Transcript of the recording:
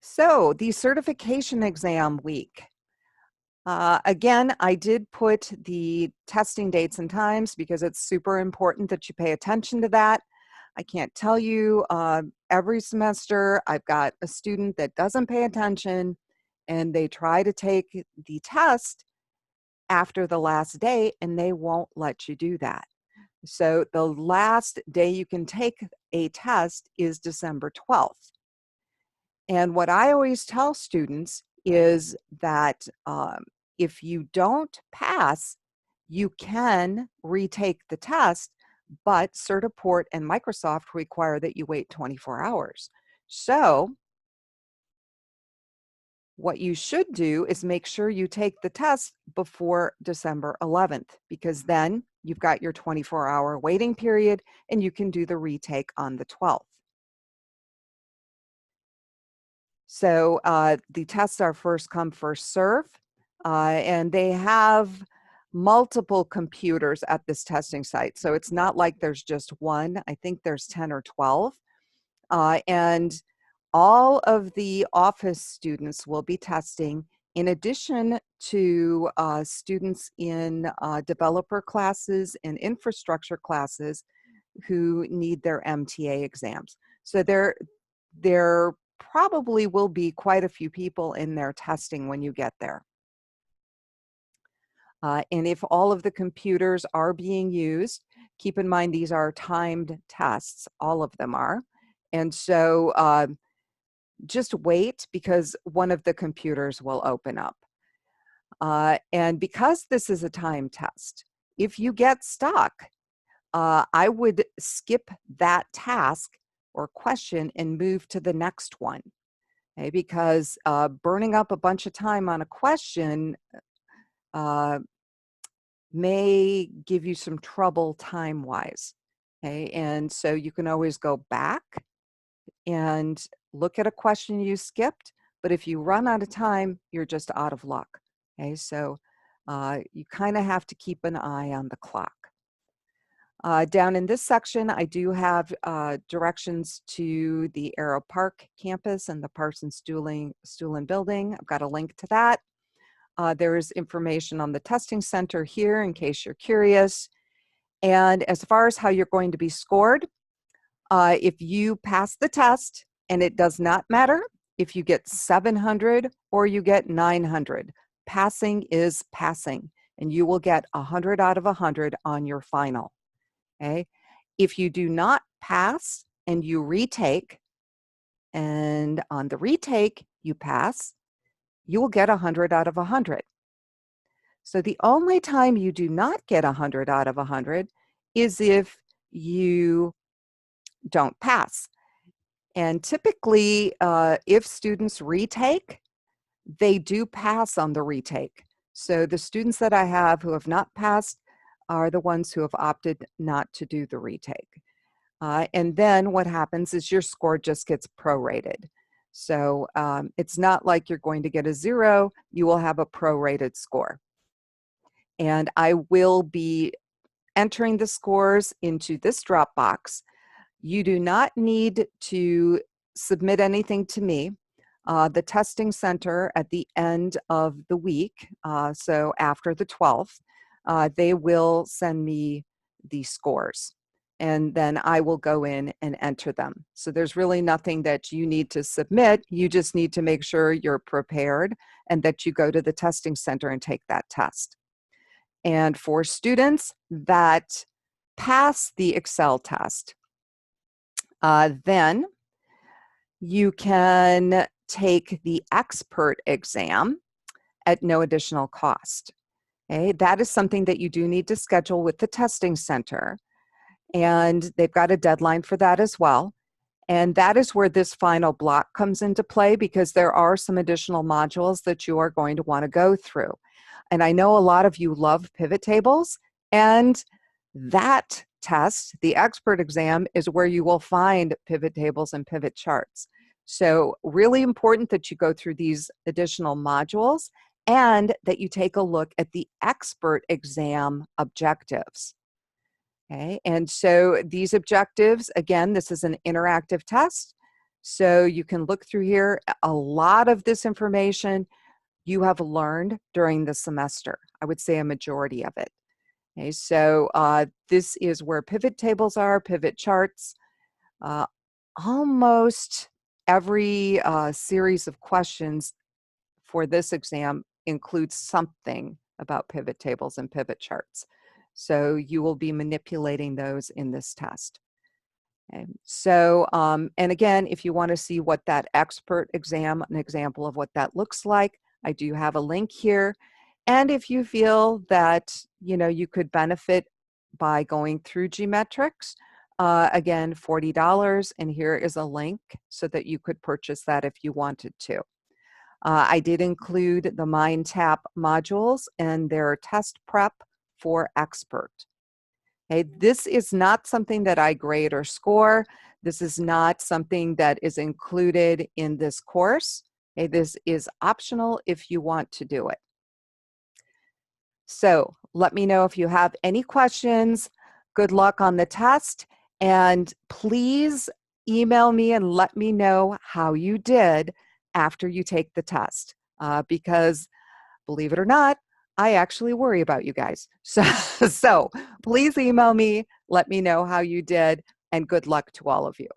So the certification exam week. Again, I did put the testing dates and times because it's super important that you pay attention to that. I can't tell you, every semester I've got a student that doesn't pay attention and they try to take the test after the last day and they won't let you do that. So the last day you can take a test is December 12th. And what I always tell students is that if you don't pass, you can retake the test, but Certiport and Microsoft require that you wait 24 hours. So what you should do is make sure you take the test before December 11th, because then you've got your 24-hour waiting period and you can do the retake on the 12th. So the tests are first come, first serve, and they have multiple computers at this testing site. So it's not like there's just one. I think there's 10 or 12. And all of the office students will be testing in addition to students in developer classes and infrastructure classes who need their MTA exams. So there probably will be quite a few people in there testing when you get there. And if all of the computers are being used, keep in mind these are timed tests, all of them are. And so just wait because one of the computers will open up. And because this is a time test, if you get stuck, I would skip that task or question and move to the next one. Okay, because burning up a bunch of time on a question may give you some trouble time-wise. Okay, and so you can always go back and look at a question you skipped, but if you run out of time, you're just out of luck. Okay, so you kind of have to keep an eye on the clock. Down in this section, I do have directions to the Aero Park campus and the Parsons Stulin building. I've got a link to that. There is information on the testing center here in case you're curious. And as far as how you're going to be scored, if you pass the test, and it does not matter if you get 700 or you get 900, passing is passing, and you will get 100 out of 100 on your final. Okay. If you do not pass and you retake, and on the retake you pass, you will get 100 out of 100. So the only time you do not get 100 out of 100 is if you don't pass. And typically, if students retake, they do pass on the retake. So the students that I have who have not passed are the ones who have opted not to do the retake. And then what happens is your score just gets prorated. So it's not like you're going to get a 0, you will have a prorated score. And I will be entering the scores into this drop box. You do not need to submit anything to me. The testing center at the end of the week, so after the 12th, they will send me the scores, and then I will go in and enter them. So there's really nothing that you need to submit. You just need to make sure you're prepared and that you go to the testing center and take that test. And for students that pass the Excel test, then you can take the expert exam at no additional cost. Okay, that is something that you do need to schedule with the testing center, and they've got a deadline for that as well. And that is where this final block comes into play, because there are some additional modules that you are going to want to go through. And I know a lot of you love pivot tables, and that test, the expert exam, is where you will find pivot tables and pivot charts. So really important that you go through these additional modules and that you take a look at the expert exam objectives. Okay, and so these objectives, again, this is an interactive test. So you can look through here. A lot of this information you have learned during the semester. I would say a majority of it. Okay, so this is where pivot tables are, pivot charts. Uh, Almost every series of questions for this exam includes something about pivot tables and pivot charts. So you will be manipulating those in this test. Okay. So, and again, if you want to see what that expert exam, an example of what that looks like, I do have a link here. And if you feel that, you could benefit by going through Geometrics, again, $40, and here is a link so that you could purchase that if you wanted to. I did include the MindTap modules and their test prep for expert. Okay, this is not something that I grade or score. This is not something that is included in this course. Okay, this is optional if you want to do it. So let me know if you have any questions. Good luck on the test, and please email me and let me know how you did after you take the test, because believe it or not, I actually worry about you guys. So please email me, let me know how you did, and good luck to all of you.